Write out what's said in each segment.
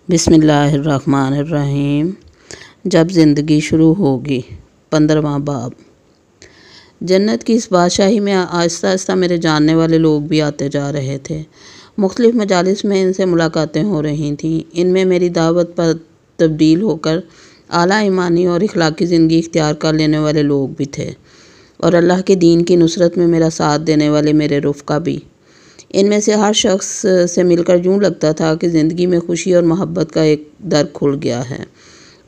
بسم اللہ الرحمن الرحیم۔ جب زندگی شروع ہوگی، 15واں باب۔ جنت کی اس بادشاہی میں آہستہ آہستہ میرے جاننے والے لوگ بھی آتے جا رہے تھے۔ مختلف مجالس میں ان سے ملاقاتیں ہو رہی تھیں۔ ان میں میری دعوت پر تبدیل ہو کر اعلیٰ ایمانی اور اخلاقی زندگی اختیار کر لینے والے لوگ بھی تھے، اور اللہ کے دین کی نصرت میں میرا ساتھ دینے والے میرے رفقا بھی۔ ان میں سے ہر شخص سے مل کر یوں لگتا تھا کہ زندگی میں خوشی اور محبت کا ایک در کھل گیا ہے،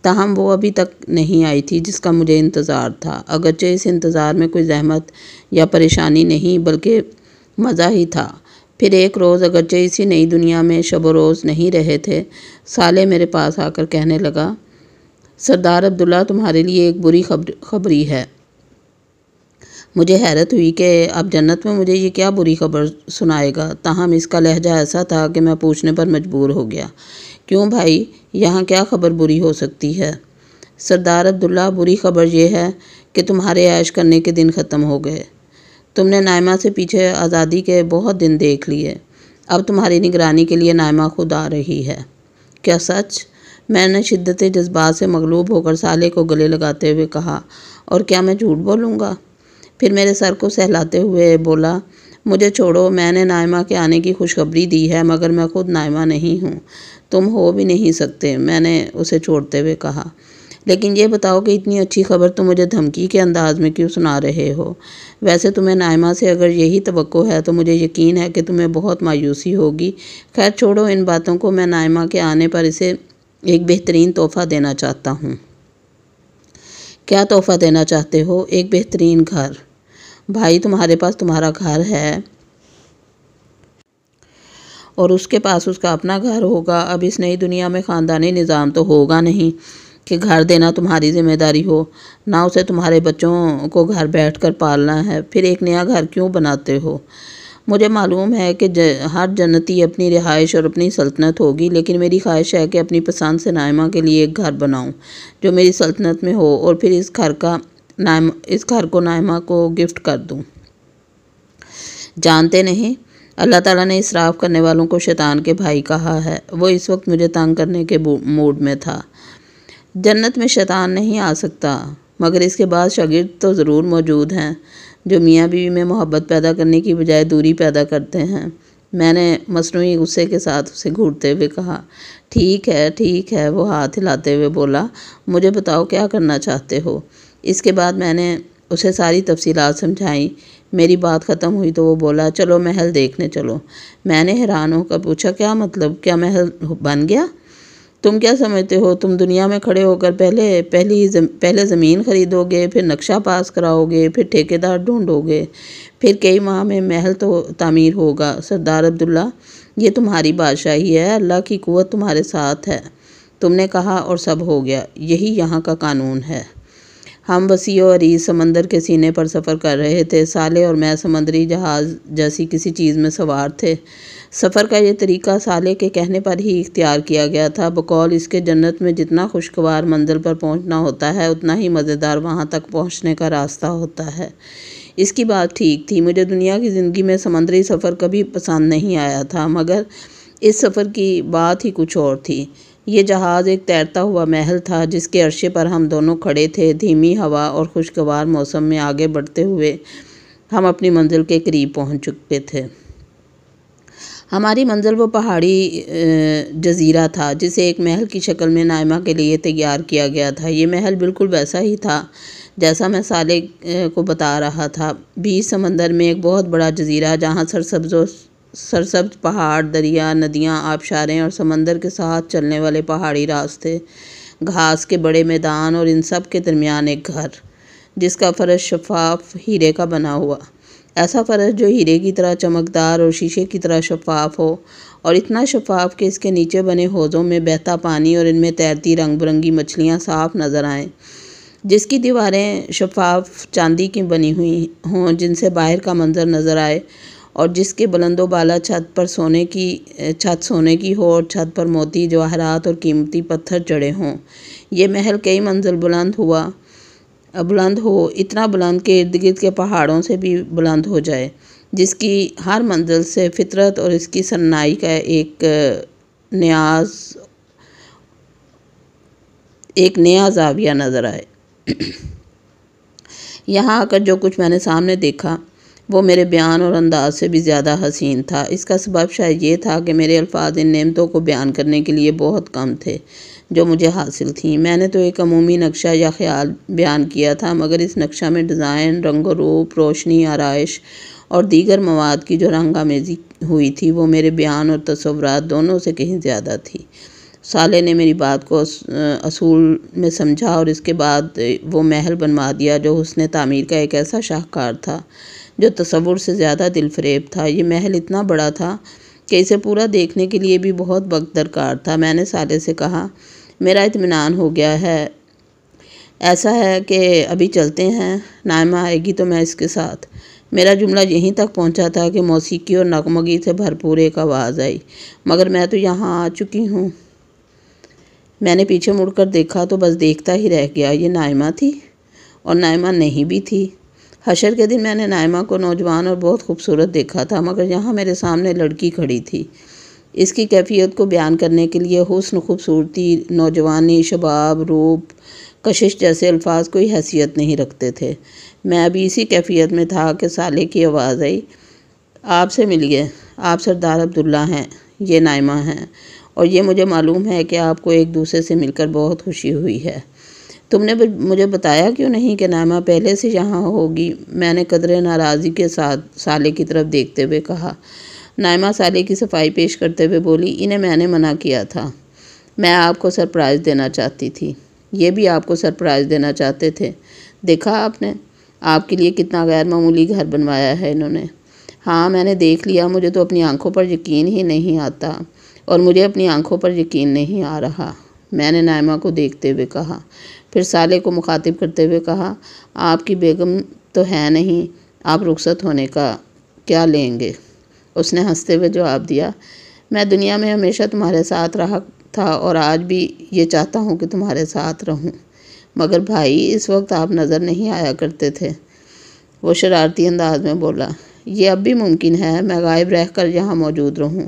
تاہم وہ ابھی تک نہیں آئی تھی جس کا مجھے انتظار تھا، اگرچہ اس انتظار میں کوئی زحمت یا پریشانی نہیں بلکہ مزہ ہی تھا۔ پھر ایک روز، اگرچہ اسی نئی دنیا میں شب و روز نہیں رہے تھے، صالح میرے پاس آ کر کہنے لگا، سردار عبداللہ، تمہارے لیے ایک بری خبری ہے۔ مجھے حیرت ہوئی کہ اب جنت میں مجھے یہ کیا بری خبر سنائے گا، تاہم اس کا لہجہ ایسا تھا کہ میں پوچھنے پر مجبور ہو گیا، کیوں بھائی، یہاں کیا خبر بری ہو سکتی ہے؟ سردار عبداللہ، بری خبر یہ ہے کہ تمہارے عیش کرنے کے دن ختم ہو گئے۔ تم نے نائمہ سے پیچھے آزادی کے بہت دن دیکھ لیے، اب تمہاری نگرانی کے لیے نائمہ خود آ رہی ہے۔ کیا سچ؟ میں نے شدت جذبات سے مغلوب ہو کر صالح کو گلے لگاتے ہوئے کہا، اور کیا میں جھوٹ بولوں گا؟ پھر میرے سر کو سہلاتے ہوئے بولا، مجھے چھوڑو، میں نے نائمہ کے آنے کی خوشخبری دی ہے، مگر میں خود نائمہ نہیں ہوں، تم ہو بھی نہیں سکتے، میں نے اسے چھوڑتے ہوئے کہا۔ لیکن یہ بتاؤ کہ اتنی اچھی خبر تم مجھے دھمکی کے انداز میں کیوں سنا رہے ہو؟ ویسے تمہیں نائمہ سے اگر یہی توقع ہے تو مجھے یقین ہے کہ تمہیں بہت مایوسی ہوگی۔ خیر چھوڑو ان باتوں کو، میں نائمہ کے آنے پر اسے ایک بہترین تحفہ دینا چاہتا ہوں۔ کیا تحفہ دینا چاہتے ہو؟ ایک بہترین گھر۔ بھائی، تمہارے پاس تمہارا گھر ہے اور اس کے پاس اس کا اپنا گھر ہوگا۔ اب اس نئی دنیا میں خاندانی نظام تو ہوگا نہیں کہ گھر دینا تمہاری ذمہ داری ہو، نہ اسے تمہارے بچوں کو گھر بیٹھ کر پالنا ہے، پھر ایک نیا گھر کیوں بناتے ہو؟ مجھے معلوم ہے کہ ہر جنتی اپنی رہائش اور اپنی سلطنت ہوگی، لیکن میری خواہش ہے کہ اپنی پسند سے نائمہ کے لیے ایک گھر بناؤں جو میری سلطنت میں ہو، اور پھر اس گھر کو نائمہ کو گفٹ کر دوں۔ جانتے نہیں، اللہ تعالیٰ نے اسراف کرنے والوں کو شیطان کے بھائی کہا ہے۔ وہ اس وقت مجھے تنگ کرنے کے موڈ میں تھا۔ جنت میں شیطان نہیں آ سکتا، مگر اس کے بعد شاگرد تو ضرور موجود ہیں جو میاں بیوی میں محبت پیدا کرنے کی بجائے دوری پیدا کرتے ہیں۔ میں نے مصنوعی غصے کے ساتھ اسے گھورتے ہوئے کہا، ٹھیک ہے، وہ ہاتھ ہلاتے ہوئے بولا، مجھے بتاؤ کیا کرنا چاہتے ہو؟ اس کے بعد میں نے اسے ساری تفصیلات سمجھائیں۔ میری بات ختم ہوئی تو وہ بولا، چلو محل دیکھنے چلو۔ میں نے حیران ہو کر پوچھا، کیا مطلب؟ کیا محل بن گیا؟ تم کیا سمجھتے ہو تم دنیا میں کھڑے ہو کر پہلے زمین خریدو گے، پھر نقشہ پاس کراؤ گے، پھر ٹھیکیدار ڈھونڈو گے، پھر کئی ماہ میں محل تو تعمیر ہوگا؟ سردار عبداللہ، یہ تمہاری بادشاہی ہے، اللہ کی قوت تمہارے ساتھ ہے، تم نے کہا اور سب ہو گیا، یہی یہاں کا قانون ہے۔ ہم وسیع و عریض سمندر کے سینے پر سفر کر رہے تھے۔ صالح اور میں سمندری جہاز جیسی کسی چیز میں سوار تھے۔ سفر کا یہ طریقہ صالح کے کہنے پر ہی اختیار کیا گیا تھا، بقول اس کے جنت میں جتنا خوشگوار منزل پر پہنچنا ہوتا ہے اتنا ہی مزیدار وہاں تک پہنچنے کا راستہ ہوتا ہے۔ اس کی بات ٹھیک تھی، مجھے دنیا کی زندگی میں سمندری سفر کبھی پسند نہیں آیا تھا، مگر اس سفر کی بات ہی کچھ اور تھی۔ یہ جہاز ایک تیرتا ہوا محل تھا جس کے عرصے پر ہم دونوں کھڑے تھے۔ دھیمی ہوا اور خوشگوار موسم میں آگے بڑھتے ہوئے ہم اپنی منزل کے قریب پہنچ چکے تھے۔ ہماری منزل وہ پہاڑی جزیرہ تھا جسے ایک محل کی شکل میں نائمہ کے لیے تیار کیا گیا تھا۔ یہ محل بالکل ویسا ہی تھا جیسا میں صالح کو بتا رہا تھا، بیچ سمندر میں ایک بہت بڑا جزیرہ جہاں سرسبز پہاڑ، دریا، ندیاں، آبشاریں اور سمندر کے ساتھ چلنے والے پہاڑی راستے، گھاس کے بڑے میدان، اور ان سب کے درمیان ایک گھر جس کا فرش شفاف ہیرے کا بنا ہوا، ایسا فرش جو ہیرے کی طرح چمکدار اور شیشے کی طرح شفاف ہو، اور اتنا شفاف کہ اس کے نیچے بنے حوضوں میں بہتا پانی اور ان میں تیرتی رنگ برنگی مچھلیاں صاف نظر آئیں، جس کی دیواریں شفاف چاندی کی بنی ہوئی ہوں جن سے باہر کا منظر نظر آئے، اور جس کے بلند و بالا چھت سونے کی ہو اور چھت پر موتی، جواہرات اور قیمتی پتھر جڑے ہوں۔ یہ محل کئی منزل بلند ہو، اتنا بلند کہ ارد گرد کے پہاڑوں سے بھی بلند ہو جائے، جس کی ہر منزل سے فطرت اور اس کی صناعی کا ایک نیاز ایک نیا زاویہ نظر آئے۔ یہاں آ کر جو کچھ میں نے سامنے دیکھا وہ میرے بیان اور انداز سے بھی زیادہ حسین تھا۔ اس کا سبب شاید یہ تھا کہ میرے الفاظ ان نعمتوں کو بیان کرنے کے لیے بہت کم تھے جو مجھے حاصل تھیں۔ میں نے تو ایک عمومی نقشہ یا خیال بیان کیا تھا، مگر اس نقشہ میں ڈیزائن، رنگ و روپ، روشنی، آرائش اور دیگر مواد کی جو رنگ آمیزی ہوئی تھی وہ میرے بیان اور تصورات دونوں سے کہیں زیادہ تھی۔ صالح نے میری بات کو اصول میں سمجھا اور اس کے بعد وہ محل بنوا دیا جو حسن تعمیر کا ایک ایسا شاہکار تھا جو تصور سے زیادہ دل فریب تھا۔ یہ محل اتنا بڑا تھا کہ اسے پورا دیکھنے کے لیے بھی بہت وقت درکار تھا۔ میں نے صالح سے کہا، میرا اطمینان ہو گیا ہے، ایسا ہے کہ ابھی چلتے ہیں، نائمہ آئے گی تو میں اس کے ساتھ۔ میرا جملہ یہیں تک پہنچا تھا کہ موسیقی اور نغمگی سے بھرپور ایک آواز آئی، مگر میں تو یہاں آ چکی ہوں۔ میں نے پیچھے مڑ کر دیکھا تو بس دیکھتا ہی رہ گیا۔ یہ نائمہ تھی اور نائمہ نہیں بھی تھی۔ حشر کے دن میں نے نائمہ کو نوجوان اور بہت خوبصورت دیکھا تھا، مگر یہاں میرے سامنے لڑکی کھڑی تھی۔ اس کی کیفیت کو بیان کرنے کے لیے حسن، خوبصورتی، نوجوانی، شباب، روپ، کشش جیسے الفاظ کوئی حیثیت نہیں رکھتے تھے۔ میں ابھی اسی کیفیت میں تھا کہ صالح کی آواز آئی، آپ سے ملیے، آپ سردار عبداللہ ہیں، یہ نائمہ ہیں، اور یہ مجھے معلوم ہے کہ آپ کو ایک دوسرے سے مل کر بہت خوشی ہوئی ہے۔ تم نے مجھے بتایا کیوں نہیں کہ نائمہ پہلے سے یہاں ہوگی؟ میں نے قدرے ناراضی کے ساتھ صالح کی طرف دیکھتے ہوئے کہا۔ نائمہ صالح کی صفائی پیش کرتے ہوئے بولی، انہیں میں نے منع کیا تھا، میں آپ کو سرپرائز دینا چاہتی تھی۔ یہ بھی آپ کو سرپرائز دینا چاہتے تھے، دیکھا آپ نے، آپ کے لیے کتنا غیر معمولی گھر بنوایا ہے انہوں نے۔ ہاں میں نے دیکھ لیا، مجھے تو اپنی آنکھوں پر یقین ہی نہیں آتا، اور مجھے اپنی آنکھوں پر یقین نہیں آ رہا، میں نے نائمہ کو دیکھتے ہوئے کہا۔ پھر صالح کو مخاطب کرتے ہوئے کہا، آپ کی بیگم تو ہے نہیں، آپ رخصت ہونے کا کیا لیں گے؟ اس نے ہنستے ہوئے جواب دیا، میں دنیا میں ہمیشہ تمہارے ساتھ رہا تھا اور آج بھی یہ چاہتا ہوں کہ تمہارے ساتھ رہوں، مگر بھائی اس وقت آپ نظر نہیں آیا کرتے تھے۔ وہ شرارتی انداز میں بولا، یہ اب بھی ممکن ہے میں غائب رہ کر یہاں موجود رہوں۔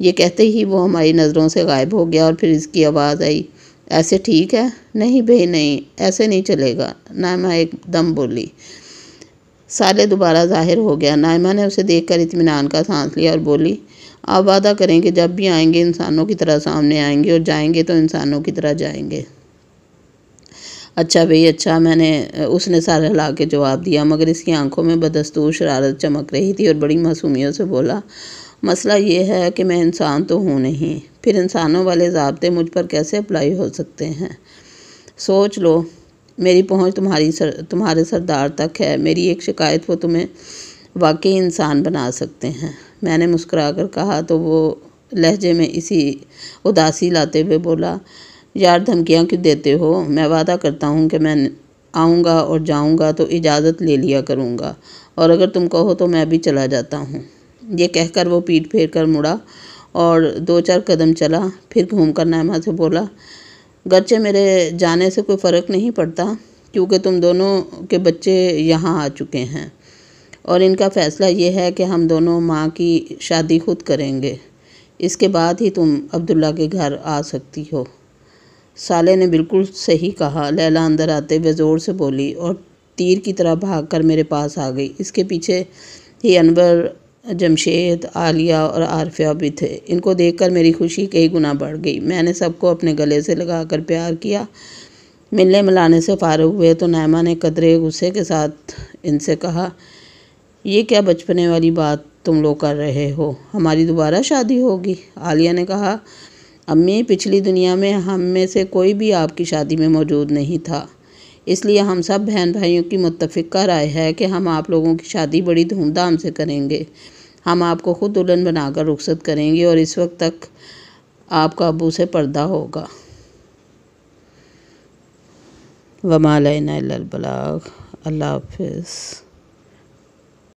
یہ کہتے ہی وہ ہماری نظروں سے غائب ہو گیا اور پھر اس کی آواز آئی، ایسے ٹھیک ہے؟ نہیں بھائی نہیں، ایسے نہیں چلے گا، نائمہ ایک دم بولی۔ صالح دوبارہ ظاہر ہو گیا۔ نائمہ نے اسے دیکھ کر اطمینان کا سانس لیا اور بولی، آپ وعدہ کریں کہ جب بھی آئیں گے انسانوں کی طرح سامنے آئیں گے اور جائیں گے تو انسانوں کی طرح جائیں گے۔ اچھا بھئی اچھا، اس نے سر ہلا کے جواب دیا، مگر اس کی آنکھوں میں بدستور شرارت چمک رہی تھی اور بڑی معصومیت سے بولا، مسئلہ یہ ہے کہ میں انسان تو ہوں نہیں، پھر انسانوں والے ضابطے مجھ پر کیسے اپلائی ہو سکتے ہیں؟ سوچ لو، میری پہنچ تمہارے سردار تک ہے، میری ایک شکایت وہ تمہیں واقعی انسان بنا سکتے ہیں۔ میں نے مسکرا کر کہا تو وہ لہجے میں اسی اداسی لاتے ہوئے بولا، یار دھمکیاں کیوں دیتے ہو؟ میں وعدہ کرتا ہوں کہ میں آؤں گا اور جاؤں گا تو اجازت لے لیا کروں گا، اور اگر تم کہو تو میں بھی چلا جاتا ہوں۔ یہ کہہ کر وہ پیٹھ پھیر کر مڑا اور 2-4 قدم چلا، پھر گھوم کر نائمہ سے بولا، گرچہ میرے جانے سے کوئی فرق نہیں پڑتا کیونکہ تم دونوں کے بچے یہاں آ چکے ہیں اور ان کا فیصلہ یہ ہے کہ ہم دونوں ماں کی شادی خود کریں گے، اس کے بعد ہی تم عبداللہ کے گھر آ سکتی ہو۔ صالح نے بالکل صحیح کہا، لیلا اندر آتے ہوئے زور سے بولی اور تیر کی طرح بھاگ کر میرے پاس آ گئی۔ اس کے پیچھے ہی انور، جمشید، عالیہ اور عارفہ بھی تھے۔ ان کو دیکھ کر میری خوشی کئی گنا بڑھ گئی۔ میں نے سب کو اپنے گلے سے لگا کر پیار کیا۔ ملنے ملانے سے فارغ ہوئے تو نائمہ نے قدرے غصے کے ساتھ ان سے کہا، یہ کیا بچپنے والی بات تم لوگ کر رہے ہو؟ ہماری دوبارہ شادی ہوگی؟ عالیہ نے کہا، امی پچھلی دنیا میں ہم میں سے کوئی بھی آپ کی شادی میں موجود نہیں تھا، اس لیے ہم سب بہن بھائیوں کی متفقہ رائے ہے کہ ہم آپ لوگوں کی شادی بڑی دھوم دھام سے کریں گے۔ ہم آپ کو خود دلہن بنا کر رخصت کریں گے اور اس وقت تک آپ کا ابو سے پردہ ہوگا۔ وما علینا الا البلاغ۔ اللہ حافظ۔